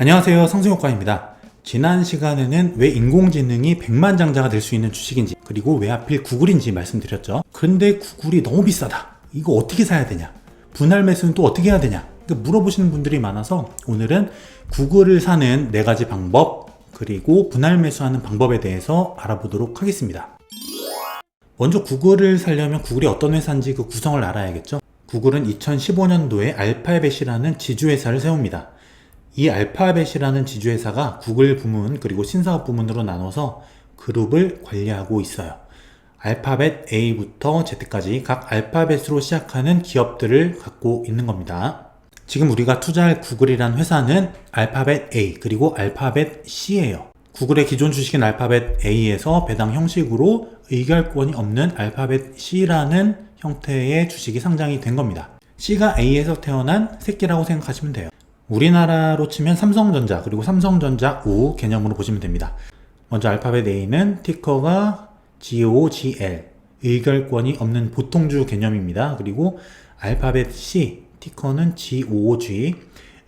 안녕하세요, 성승효과입니다. 지난 시간에는 왜 인공지능이 백만장자가 될 수 있는 주식인지, 그리고 왜 하필 구글인지 말씀드렸죠. 그런데 구글이 너무 비싸다, 이거 어떻게 사야 되냐, 분할 매수는 또 어떻게 해야 되냐, 물어보시는 분들이 많아서 오늘은 구글을 사는 4가지 방법, 그리고 분할 매수하는 방법에 대해서 알아보도록 하겠습니다. 먼저 구글을 사려면 구글이 어떤 회사인지 그 구성을 알아야겠죠. 구글은 2015년도에 알파벳이라는 지주회사를 세웁니다. 이 알파벳이라는 지주회사가 구글 부문 그리고 신사업 부문으로 나눠서 그룹을 관리하고 있어요. 알파벳 A부터 Z까지 각 알파벳으로 시작하는 기업들을 갖고 있는 겁니다. 지금 우리가 투자할 구글이란 회사는 알파벳 A 그리고 알파벳 C예요. 구글의 기존 주식인 알파벳 A에서 배당 형식으로 의결권이 없는 알파벳 C라는 형태의 주식이 상장이 된 겁니다. C가 A에서 태어난 새끼라고 생각하시면 돼요. 우리나라로 치면 삼성전자 그리고 삼성전자 우 개념으로 보시면 됩니다. 먼저 알파벳 A는 티커가 GOGL, 의결권이 없는 보통주 개념입니다. 그리고 알파벳 C, 티커는 GOG,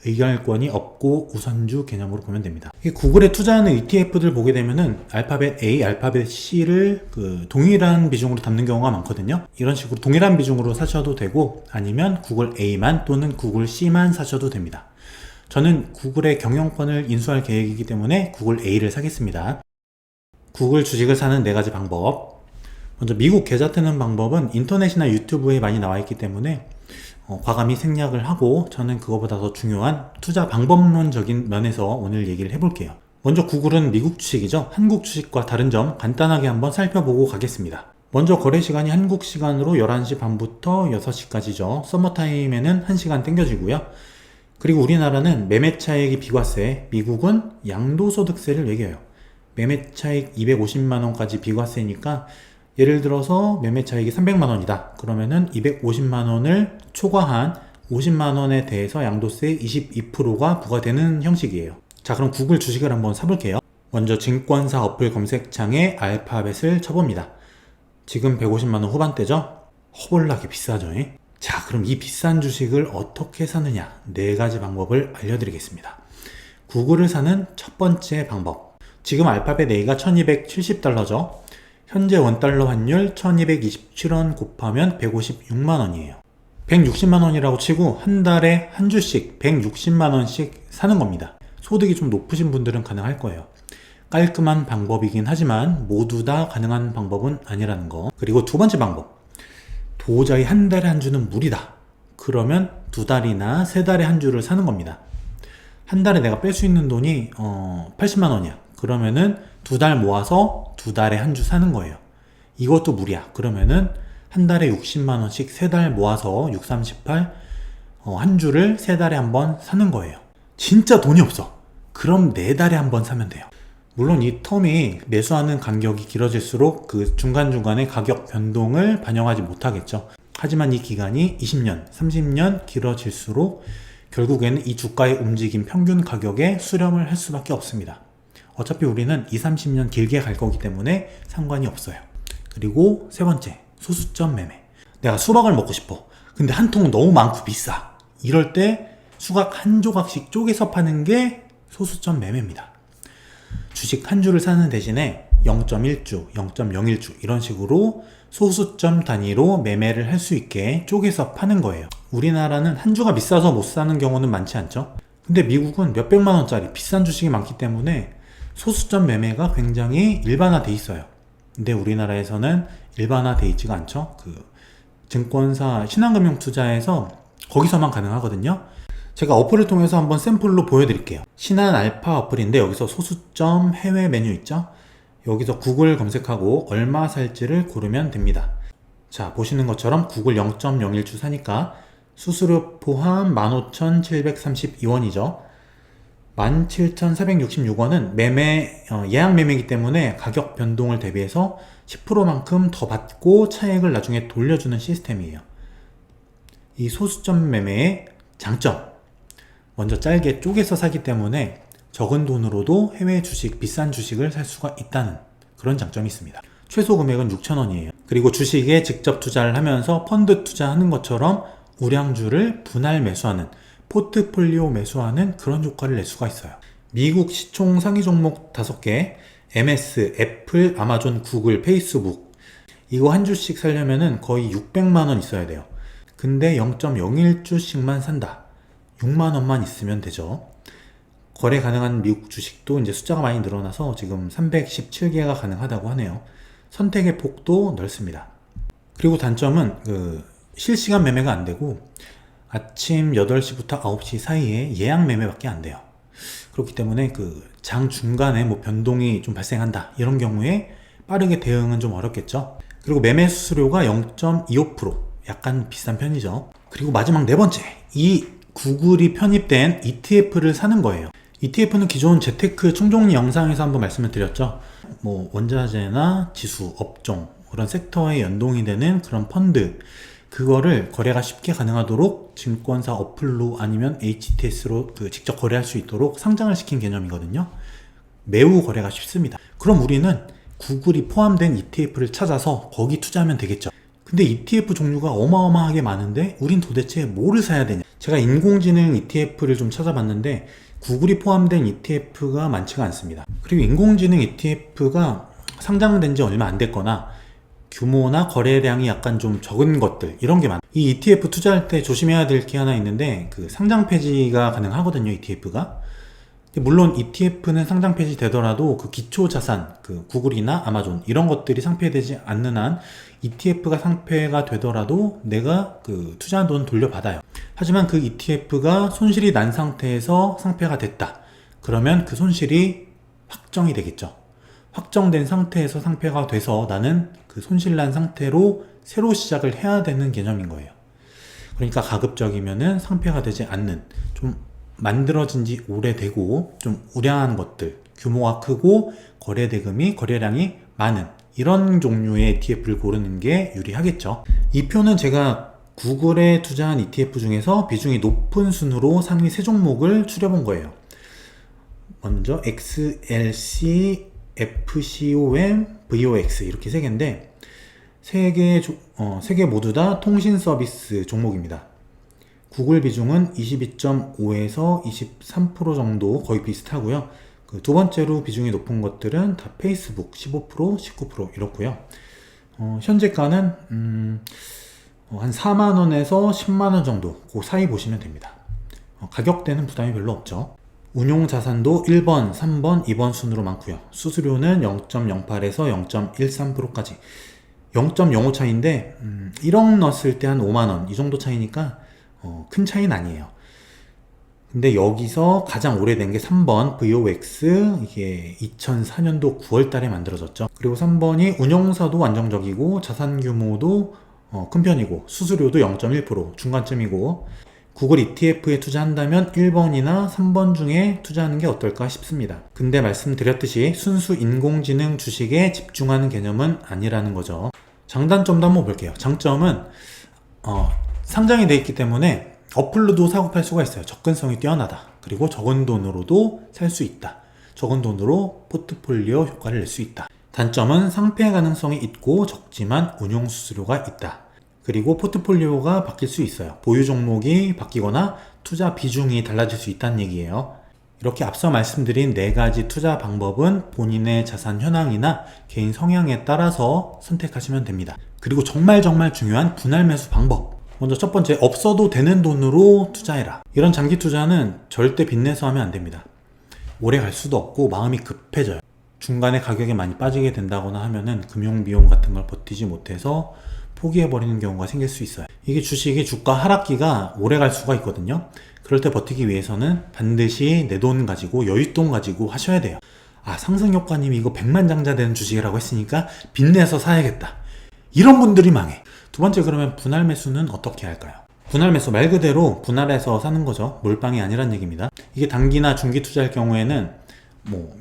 의결권이 없고 우선주 개념으로 보면 됩니다. 구글에 투자하는 ETF들 보게 되면은 알파벳 A, 알파벳 C를 동일한 비중으로 담는 경우가 많거든요. 이런 식으로 동일한 비중으로 사셔도 되고, 아니면 구글 A만 또는 구글 C만 사셔도 됩니다. 저는 구글의 경영권을 인수할 계획이기 때문에 구글 A를 사겠습니다. 구글 주식을 사는 4가지 방법. 먼저 미국 계좌 트는 방법은 인터넷이나 유튜브에 많이 나와 있기 때문에 과감히 생략을 하고, 저는 그거보다 더 중요한 투자 방법론적인 면에서 오늘 얘기를 해볼게요. 먼저 구글은 미국 주식이죠. 한국 주식과 다른 점 간단하게 한번 살펴보고 가겠습니다. 먼저 거래 시간이 한국 시간으로 11시 반부터 6시까지죠. 서머타임에는 1시간 땡겨지고요. 그리고 우리나라는 매매차익이 비과세, 미국은 양도소득세를 매겨요. 매매차익 250만원까지 비과세니까, 예를 들어서 매매차익이 300만원이다. 그러면은 250만원을 초과한 50만원에 대해서 양도세 22%가 부과되는 형식이에요. 자, 그럼 구글 주식을 한번 사볼게요. 먼저 증권사 어플 검색창에 알파벳을 쳐봅니다. 지금 150만원 후반대죠? 허벌나게 비싸죠? 자, 그럼 이 비싼 주식을 어떻게 사느냐, 4가지 방법을 알려드리겠습니다. 구글을 사는 첫 번째 방법. 지금 알파벳 A가 1270달러죠. 현재 원달러 환율 1227원 곱하면 156만원이에요. 160만원이라고 치고 한 달에 한 주씩 160만원씩 사는 겁니다. 소득이 좀 높으신 분들은 가능할 거예요. 깔끔한 방법이긴 하지만 모두 다 가능한 방법은 아니라는 거. 그리고 두 번째 방법. 도저히 한 달에 한 주는 무리다. 그러면 2달이나 3달에 한 주를 사는 겁니다. 한 달에 내가 뺄 수 있는 돈이 80만원이야. 그러면은 2달 모아서 2달에 한 주 사는 거예요. 이것도 무리야. 그러면은 한 달에 60만원씩 3달 모아서 6, 38, 한 주를 3달에 한 번 사는 거예요. 진짜 돈이 없어. 그럼 4달에 한 번 사면 돼요. 물론 이 텀이 매수하는 간격이 길어질수록 그 중간중간에 가격 변동을 반영하지 못하겠죠. 하지만 이 기간이 20년, 30년 길어질수록 결국에는 이 주가의 움직임 평균 가격에 수렴을 할 수밖에 없습니다. 어차피 우리는 20, 30년 길게 갈 거기 때문에 상관이 없어요. 그리고 세 번째, 소수점 매매. 내가 수박을 먹고 싶어. 근데 한 통은 너무 많고 비싸. 이럴 때 수박 한 조각씩 쪼개서 파는 게 소수점 매매입니다. 주식 한 주를 사는 대신에 0.1주, 0.01주 이런 식으로 소수점 단위로 매매를 할 수 있게 쪼개서 파는 거예요. 우리나라는 한 주가 비싸서 못 사는 경우는 많지 않죠. 근데 미국은 몇백만원짜리 비싼 주식이 많기 때문에 소수점 매매가 굉장히 일반화돼 있어요. 근데 우리나라에서는 일반화돼 있지가 않죠. 증권사 신한금융투자에서 거기서만 가능하거든요. 제가 어플을 통해서 한번 샘플로 보여드릴게요. 신한알파 어플인데 여기서 소수점 해외 메뉴 있죠? 여기서 구글 검색하고 얼마 살지를 고르면 됩니다. 자, 보시는 것처럼 구글 0.01주 사니까 수수료 포함 15,732원이죠. 17,466원은 예약 매매이기 때문에 가격 변동을 대비해서 10%만큼 더 받고 차액을 나중에 돌려주는 시스템이에요. 이 소수점 매매의 장점. 먼저 짧게 쪼개서 사기 때문에 적은 돈으로도 해외 주식, 비싼 주식을 살 수가 있다는 그런 장점이 있습니다. 최소 금액은 6,000원이에요. 그리고 주식에 직접 투자를 하면서 펀드 투자하는 것처럼 우량주를 분할 매수하는 포트폴리오 매수하는 그런 효과를 낼 수가 있어요. 미국 시총 상위 종목 5개, MS, 애플, 아마존, 구글, 페이스북, 이거 한 주씩 살려면은 거의 600만원 있어야 돼요. 근데 0.01주씩만 산다. 6만원만 있으면 되죠. 거래 가능한 미국 주식도 이제 숫자가 많이 늘어나서 지금 317개가 가능하다고 하네요. 선택의 폭도 넓습니다. 그리고 단점은 실시간 매매가 안 되고 아침 8시부터 9시 사이에 예약 매매밖에 안 돼요. 그렇기 때문에 장 중간에 뭐 변동이 좀 발생한다 이런 경우에 빠르게 대응은 좀 어렵겠죠. 그리고 매매 수수료가 0.25%, 약간 비싼 편이죠. 그리고 마지막 네 번째, 이 구글이 편입된 ETF를 사는 거예요. ETF는 기존 재테크 충동리 영상에서 한번 말씀을 드렸죠. 뭐 원자재나 지수, 업종, 그런 섹터에 연동이 되는 그런 펀드, 그거를 거래가 쉽게 가능하도록 증권사 어플로 아니면 HTS로 직접 거래할 수 있도록 상장을 시킨 개념이거든요. 매우 거래가 쉽습니다. 그럼 우리는 구글이 포함된 ETF를 찾아서 거기 투자하면 되겠죠. 근데 ETF 종류가 어마어마하게 많은데 우린 도대체 뭐를 사야 되냐? 제가 인공지능 ETF를 좀 찾아봤는데 구글이 포함된 ETF가 많지가 않습니다. 그리고 인공지능 ETF가 상장된 지 얼마 안 됐거나 규모나 거래량이 약간 좀 적은 것들, 이런 게 많아요. 이 ETF 투자할 때 조심해야 될 게 하나 있는데 상장 폐지가 가능하거든요, ETF가. 물론 ETF는 상장 폐지 되더라도 기초 자산, 구글이나 아마존 이런 것들이 상폐되지 않는 한 ETF가 상폐가 되더라도 내가 투자한 돈 돌려받아요. 하지만 ETF가 손실이 난 상태에서 상폐가 됐다. 그러면 그 손실이 확정이 되겠죠. 확정된 상태에서 상폐가 돼서 나는 손실난 상태로 새로 시작을 해야 되는 개념인 거예요. 그러니까 가급적이면은 상폐가 되지 않는, 좀 만들어진 지 오래되고 좀 우량한 것들, 규모가 크고 거래량이 많은 이런 종류의 ETF를 고르는 게 유리하겠죠. 이 표는 제가 구글에 투자한 ETF 중에서 비중이 높은 순으로 상위 3종목을 추려본 거예요. 먼저 XLC, FCOM, VOX 이렇게 3개인데 3개 모두 다 통신 서비스 종목입니다. 구글 비중은 22.5에서 23% 정도 거의 비슷하고요. 두 번째로 비중이 높은 것들은 다 페이스북 15%, 19% 이렇고요. 현재가는 한 4만원에서 10만원 정도 그 사이 보시면 됩니다. 가격대는 부담이 별로 없죠. 운용 자산도 1번, 3번, 2번 순으로 많고요. 수수료는 0.08에서 0.13%까지 0.05 차이인데 1억 넣었을 때 한 5만원 이 정도 차이니까 큰 차이는 아니에요. 근데 여기서 가장 오래된 게 3번 VOX, 이게 2004년도 9월 달에 만들어졌죠. 그리고 3번이 운용사도 안정적이고 자산 규모도 큰 편이고 수수료도 0.1% 중간쯤이고, 구글 ETF에 투자한다면 1번이나 3번 중에 투자하는 게 어떨까 싶습니다. 근데 말씀드렸듯이 순수 인공지능 주식에 집중하는 개념은 아니라는 거죠. 장단점도 한번 볼게요. 장점은 상장이 돼 있기 때문에 어플로도 사고 팔 수가 있어요. 접근성이 뛰어나다. 그리고 적은 돈으로도 살 수 있다. 적은 돈으로 포트폴리오 효과를 낼 수 있다. 단점은 상폐 가능성이 있고 적지만 운용 수수료가 있다. 그리고 포트폴리오가 바뀔 수 있어요. 보유 종목이 바뀌거나 투자 비중이 달라질 수 있다는 얘기예요. 이렇게 앞서 말씀드린 4가지 투자 방법은 본인의 자산 현황이나 개인 성향에 따라서 선택하시면 됩니다. 그리고 정말 중요한 분할 매수 방법. 먼저 첫 번째, 없어도 되는 돈으로 투자해라. 이런 장기 투자는 절대 빚내서 하면 안 됩니다. 오래 갈 수도 없고 마음이 급해져요. 중간에 가격이 많이 빠지게 된다거나 하면은 금융비용 같은 걸 버티지 못해서 포기해버리는 경우가 생길 수 있어요. 이게 주식이 주가 하락기가 오래 갈 수가 있거든요. 그럴 때 버티기 위해서는 반드시 내 돈 가지고 여윳돈 가지고 하셔야 돼요. 상승효과님이 이거 100만장자 되는 주식이라고 했으니까 빚내서 사야겠다. 이런 분들이 망해. 두 번째, 그러면 분할 매수는 어떻게 할까요? 분할 매수 말 그대로 분할해서 사는 거죠. 몰빵이 아니란 얘기입니다. 이게 단기나 중기 투자할 경우에는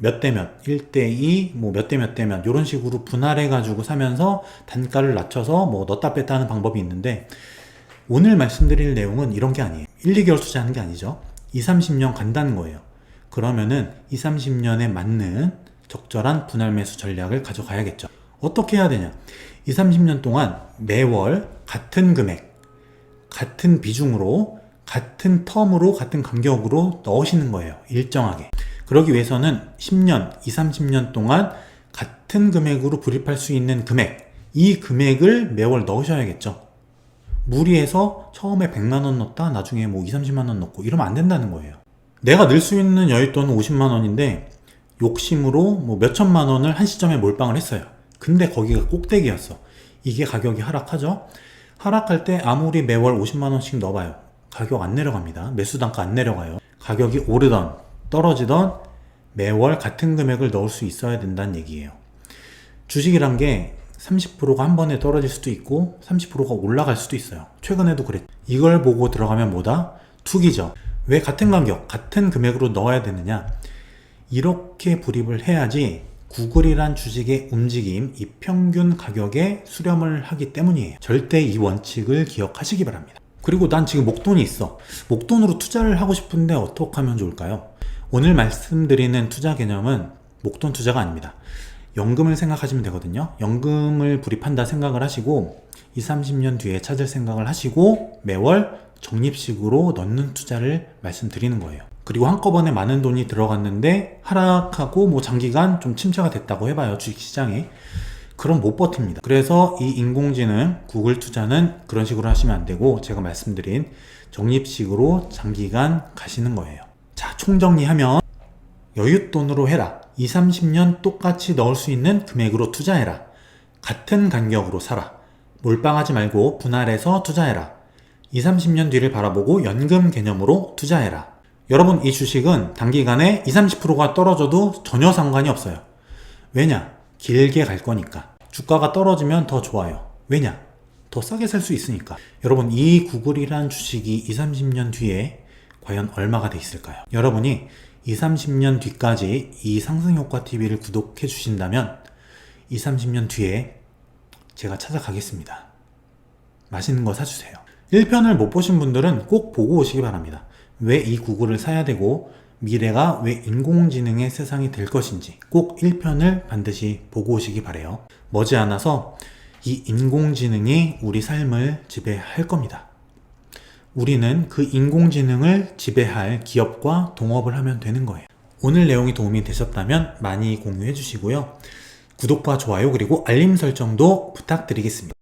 몇 대 몇, 1대2, 몇 대 몇 이런 식으로 분할해 가지고 사면서 단가를 낮춰서 넣다 뺐다 하는 방법이 있는데, 오늘 말씀드릴 내용은 이런 게 아니에요. 1, 2개월 투자하는 게 아니죠. 2, 30년 간다는 거예요. 그러면은 2, 30년에 맞는 적절한 분할 매수 전략을 가져가야겠죠. 어떻게 해야 되냐? 2, 30년 동안 매월 같은 금액, 같은 비중으로 같은 텀으로 같은 간격으로 넣으시는 거예요. 일정하게. 그러기 위해서는 10년, 20, 30년 동안 같은 금액으로 불입할 수 있는 금액, 이 금액을 매월 넣으셔야겠죠. 무리해서 처음에 100만 원 넣었다 나중에 뭐 2, 30만 원 넣고 이러면 안 된다는 거예요. 내가 늘 수 있는 여윳돈은 50만 원인데 욕심으로 뭐 몇천만 원을 한 시점에 몰빵을 했어요. 근데 거기가 꼭대기였어. 이게 가격이 하락하죠. 하락할 때 아무리 매월 50만 원씩 넣어봐요. 가격 안 내려갑니다. 매수 단가 안 내려가요. 가격이 오르던 떨어지던 매월 같은 금액을 넣을 수 있어야 된다는 얘기예요. 주식이란 게 30%가 한 번에 떨어질 수도 있고 30%가 올라갈 수도 있어요. 최근에도 그랬죠. 이걸 보고 들어가면 뭐다? 투기죠. 왜 같은 간격, 같은 금액으로 넣어야 되느냐? 이렇게 불입을 해야지 구글이란 주식의 움직임, 이 평균 가격에 수렴을 하기 때문이에요. 절대 이 원칙을 기억하시기 바랍니다. 그리고 난 지금 목돈이 있어. 목돈으로 투자를 하고 싶은데 어떻게 하면 좋을까요? 오늘 말씀드리는 투자 개념은 목돈 투자가 아닙니다. 연금을 생각하시면 되거든요. 연금을 불입한다 생각을 하시고 20, 30년 뒤에 찾을 생각을 하시고 매월 적립식으로 넣는 투자를 말씀드리는 거예요. 그리고 한꺼번에 많은 돈이 들어갔는데 하락하고 뭐 장기간 좀 침체가 됐다고 해봐요. 주식시장에. 그럼 못 버팁니다. 그래서 이 인공지능 구글 투자는 그런 식으로 하시면 안 되고 제가 말씀드린 적립식으로 장기간 가시는 거예요. 자, 총정리하면 여윳돈으로 해라. 20, 30년 똑같이 넣을 수 있는 금액으로 투자해라. 같은 간격으로 사라. 몰빵하지 말고 분할해서 투자해라. 20, 30년 뒤를 바라보고 연금 개념으로 투자해라. 여러분, 이 주식은 단기간에 20, 30%가 떨어져도 전혀 상관이 없어요. 왜냐? 길게 갈 거니까. 주가가 떨어지면 더 좋아요. 왜냐? 더 싸게 살 수 있으니까. 여러분, 이 구글이란 주식이 20, 30년 뒤에 과연 얼마가 돼 있을까요? 여러분이 20, 30년 뒤까지 이 상승효과TV를 구독해 주신다면 20, 30년 뒤에 제가 찾아가겠습니다. 맛있는 거 사주세요. 1편을 못 보신 분들은 꼭 보고 오시기 바랍니다. 왜 이 구글을 사야 되고 미래가 왜 인공지능의 세상이 될 것인지 꼭 1편을 반드시 보고 오시기 바래요. 머지않아서 이 인공지능이 우리 삶을 지배할 겁니다. 우리는 그 인공지능을 지배할 기업과 동업을 하면 되는 거예요. 오늘 내용이 도움이 되셨다면 많이 공유해 주시고요. 구독과 좋아요 그리고 알림 설정도 부탁드리겠습니다.